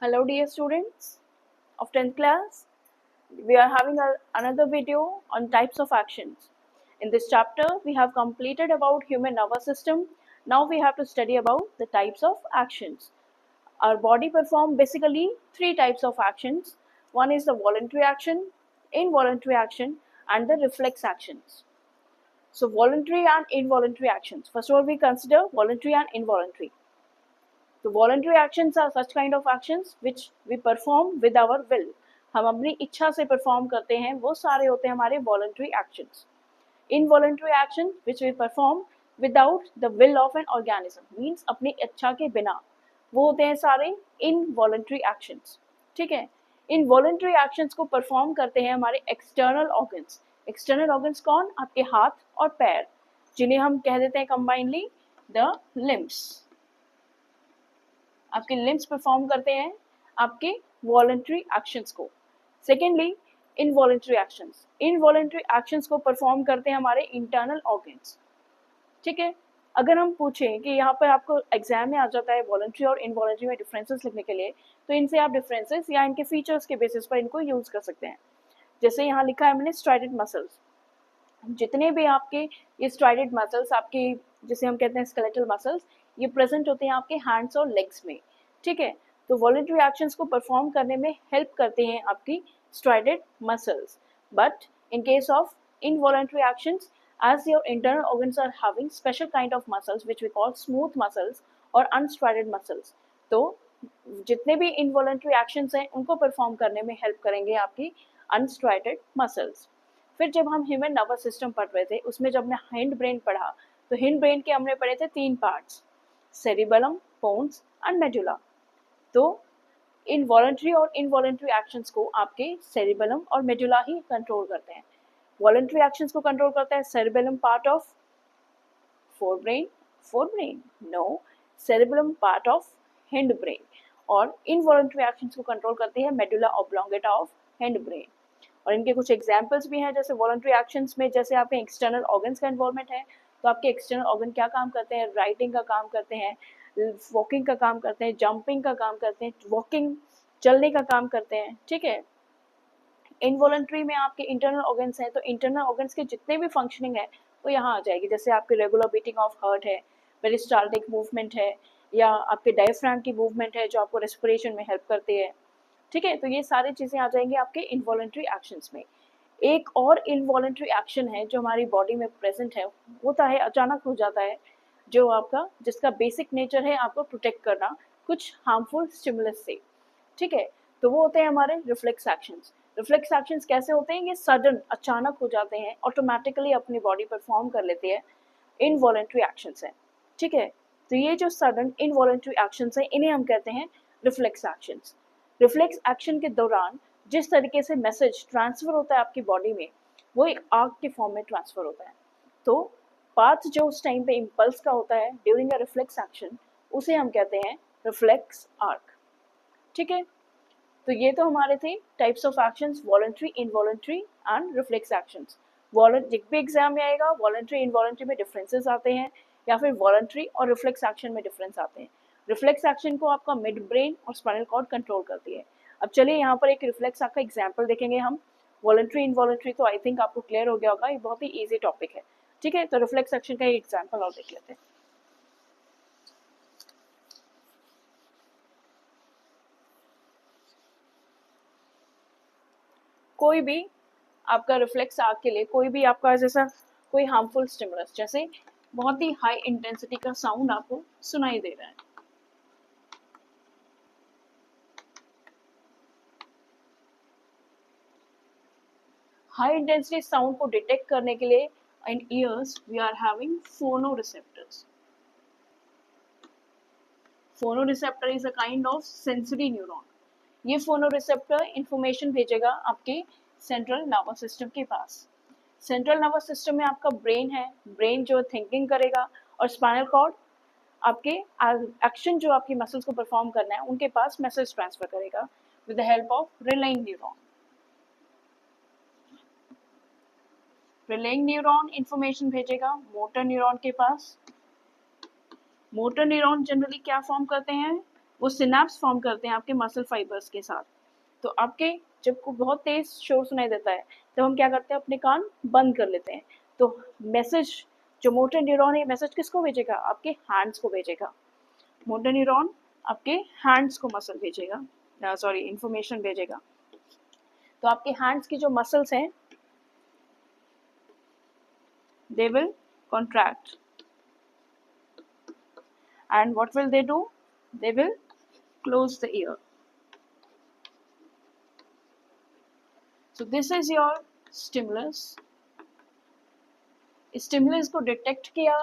Hello dear students of 10th class. We are having another video on types of actions. In this chapter, we have completed about human nervous system. Now we have to study about the types of actions. Our body performs basically three types of actions. One is the voluntary action, involuntary action, and the reflex actions. So voluntary and involuntary actions. First of all, we consider voluntary and involuntary. तो voluntary actions are such kind of actions which we perform with our will. हम अपनी इच्छा से perform करते हैं, वो सारे होते हैं हमारे voluntary actions. Involuntary action which we perform without the will of an organism means अपनी इच्छा के बिना, वो होते हैं सारे इनवॉलंटरी एक्शंस. ठीक है. इनवॉलंटरी एक्शंस को परफॉर्म करते हैं हमारे एक्सटर्नल ऑर्गन्स. एक्सटर्नल ऑर्गन्स कौन? आपके हाथ और पैर, जिन्हें हम कह देते हैं कंबाइनली द लिम्स. आपके लिम्स परफॉर्म करते हैं आपके वॉलंटरी एक्शंस को. Secondly, involuntary actions. Involuntary actions को परफॉर्म करते हैं हमारे इंटरनल ऑर्गन्स. ठीक है. अगर हम पूछें कि यहाँ पर आपको एग्जाम में आ जाता है वॉलंटरी और इनवॉलंटरी में डिफरेंसेस लिखने के लिए, तो इनसे आप डिफरेंसेस या इनके फीचर्स के बेसिस पर इनको यूज कर सकते हैं. जैसे यहाँ लिखा है मैंने स्ट्राइडेड मसल्स. जितने भी आपके ये स्ट्राइडेड मसल्स, आपके जिसे हम कहते हैं स्केलेटल मसल्स, ये प्रेजेंट होते हैं आपके हैंड्स और लेग्स में. ठीक है. तो वॉलंटरी एक्शंस को परफॉर्म करने में हेल्प करते हैं आपकी striated muscles. But in case of involuntary actions, as your internal organs are having special kind of muscles which we call smooth muscles और unstrided muscles, तो जितने भी involuntary actions हैं उनको परफॉर्म करने में हेल्प करेंगे आपकी unstrided muscles. फिर जब हम ह्यूमन नर्वस सिस्टम पढ़ रहे थे, उसमें जब हमने हिंड ब्रेन पढ़ा, तो हिंड ब्रेन के हमने पढ़े थे तीन parts, cerebellum, pons and medulla. तो इनवॉलंटरी और इनवॉलंटरी एक्शंस को आपके सेरिबेलम और मेडुला ही कंट्रोल करते हैं. वॉलंटरी एक्शंस को कंट्रोल करता है cerebellum part of forebrain no, cerebellum part of hind brain. और इनवॉलंटरी एक्शंस को कंट्रोल करती है medulla oblongata of hind brain. और इनके कुछ एग्जांपल्स भी हैं. जैसे वॉलंटरी एक्शंस में जैसे आपके एक्सटर्नल ऑर्गन्स का इन्वॉल्वमेंट है, तो आपके एक्सटर्नल ऑर्गन क्या काम करते हैं? राइटिंग का काम करते हैं, वॉकिंग का काम करते हैं, जंपिंग का काम करते हैं, वॉकिंग चलने का काम करते हैं. ठीक है. इनवॉलंटरी में आपके इंटरनल ऑर्गन्स हैं, तो इंटरनल ऑर्गन्स के जितने भी फंक्शनिंग है वो यहाँ आ जाएगी. जैसे आपके रेगुलर बीटिंग ऑफ हार्ट है, पेरिस्टाल्टिक मूवमेंट है, या आपके डायफ्राम की मूवमेंट है जो आपको रेस्पिरेशन में हेल्प करती है. ठीक है. तो ये सारी चीज़ें आ जाएंगी आपके इनवॉलंटरी एक्शंस में. एक और इनवॉलंटरी एक्शन है जो हमारी बॉडी में प्रेजेंट है, होता है, अचानक हो जाता है, जो आपका जिसका बेसिक नेचर है आपको प्रोटेक्ट करना कुछ हार्मफुल स्टिमुलस से. ठीक है. तो वो होते हैं हमारे रिफ्लेक्स एक्शंस. रिफ्लेक्स एक्शंस कैसे होते हैं? ये सडन अचानक हो जाते हैं, ऑटोमेटिकली अपनी बॉडी परफॉर्म कर लेती है. इनवॉलंटरी एक्शंस हैं. ठीक है. तो ये जो सडन इनवॉलंटरी एक्शंस हैं, इन्हें हम कहते हैं रिफ्लेक्स एक्शंस. रिफ्लेक्स एक्शन के दौरान जिस तरीके से मैसेज ट्रांसफर होता है आपकी बॉडी में, वो एक आर्क के फॉर्म में ट्रांसफर होता है. तो पाथ जो उस टाइम पे इम्पल्स का होता है ड्यूरिंग अ रिफ्लेक्स एक्शन, उसे हम कहते हैं रिफ्लेक्स आर्क. ठीक है. तो ये तो हमारे थे types of actions, voluntary, involuntary and reflex actions. जिस भी एग्जाम में आएगा वॉलंटरी इनवॉलंटरी में डिफरेंसेस आते हैं, या फिर वॉलंटरी और रिफ्लेक्स एक्शन में डिफरेंस आते हैं. रिफ्लेक्स एक्शन को आपका मिड ब्रेन और स्पाइनल कॉर्ड कंट्रोल करती है. अब चलिए यहाँ पर एक रिफ्लेक्स का एग्जाम्पल देखेंगे हम. वॉलंटरी इनवॉलंटरी तो आई थिंक आपको क्लियर हो गया होगा, ये बहुत ही ईजी टॉपिक है. ठीक है. तो रिफ्लेक्स एक्शन का एग्जाम्पल और देख लेते हैं. कोई भी आपका रिफ्लेक्स आर्क के लिए, कोई भी आपका जैसा कोई हार्मफुल स्टिमुलस, जैसे बहुत ही हाई इंटेंसिटी का साउंड आपको सुनाई दे रहा है, हाई इंटेंसिटी साउंड को डिटेक्ट करने के लिए in ears we are having phonoreceptors. Phonoreceptor is a kind of sensory neuron. ये फोनोरिसेप्टर इंफॉर्मेशन भेजेगा आपके सेंट्रल नर्वस सिस्टम के पास. सेंट्रल नर्वस सिस्टम में आपका ब्रेन है, ब्रेन जो थिंकिंग करेगा, और स्पाइनल कॉर्ड आपके एक्शन जो आपकी मसल्स को परफॉर्म करना है उनके पास मैसेज ट्रांसफर करेगा with the help of relying neuron. Relying neuron information भेजेगा मोटर न्यूरॉन के पास. मोटर न्यूरॉन जनरली क्या फॉर्म करते हैं? वो सिनेप्स फॉर्म करते हैं आपके मसल फाइबर्स के साथ। तो आपके जब को बहुत तेज शोर सुनाई देता है तब हम क्या करते हैं, अपने कान बंद कर लेते हैं। तो मैसेज जो मोटर न्यूरॉन है, मैसेज किसको भेजेगा, आपके हैंड्स को भेजेगा। मोटर न्यूरॉन आपके हैंड्स को मसल भेजेगा, सॉरी इंफॉर्मेशन भेजेगा। तो आपके हैंड्स की जो मसल्स हैं they will contract, and what will they do, they will close the ear. So this is your stimulus. Stimulus को डिटेक्ट किया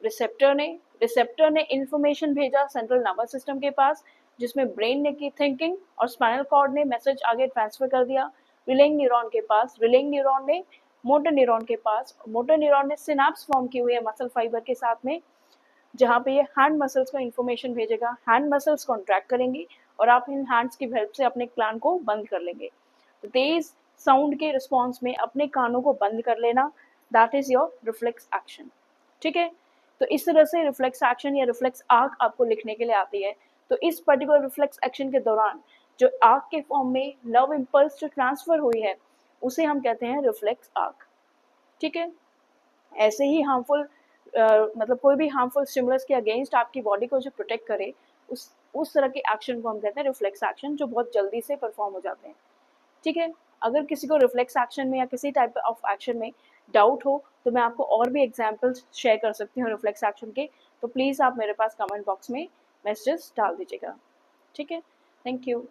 रिसेप्टर ने इंफॉर्मेशन भेजा सेंट्रल नर्वस सिस्टम के पास, जिसमें ब्रेन ने की थिंकिंग और स्पाइनल कॉर्ड ने मैसेज आगे ट्रांसफर कर दिया रिलेइंग न्यूरॉन के पास। रिलेइंग न्यूरॉन ने मोटर न्यूरॉन के पास, मोटर न्यूरॉन ने सिनेप्स फॉर्म की हुई है मसल फाइबर के साथ में, जहाँ पे ये हैंड मसल्स को इन्फॉर्मेशन भेजेगा। हैंड मसल्स कॉन्ट्रैक्ट करेंगे और आप इन हैंड्स की हेल्प से अपने कान को बंद कर लेंगे। तो तेज साउंड के रिस्पॉन्स में अपने कानों को बंद कर लेना, that is your reflex action. ठीक है, तो इस तरह से रिफ्लेक्स एक्शन या रिफ्लेक्स आर्क आपको लिखने के लिए आती है। तो इस पर्टिकुलर रिफ्लेक्स एक्शन के दौरान जो आर्क के फॉर्म में लव इम्पल्स जो ट्रांसफर हुई है उसे हम कहते हैं रिफ्लेक्स आर्क। ठीक है, ऐसे ही हार्मफुल मतलब कोई भी हार्मफुल स्टिमुलस के अगेंस्ट आपकी बॉडी को जो प्रोटेक्ट करे उस तरह के एक्शन को हम कहते हैं रिफ्लेक्स एक्शन, जो बहुत जल्दी से परफॉर्म हो जाते हैं। ठीक है, अगर किसी को रिफ्लेक्स एक्शन में या किसी टाइप ऑफ एक्शन में डाउट हो तो मैं आपको और भी एग्जांपल्स शेयर कर सकती हूँ रिफ्लेक्स एक्शन के, तो प्लीज़ आप मेरे पास कमेंट बॉक्स में मैसेजेस डाल दीजिएगा। ठीक है, थैंक यू।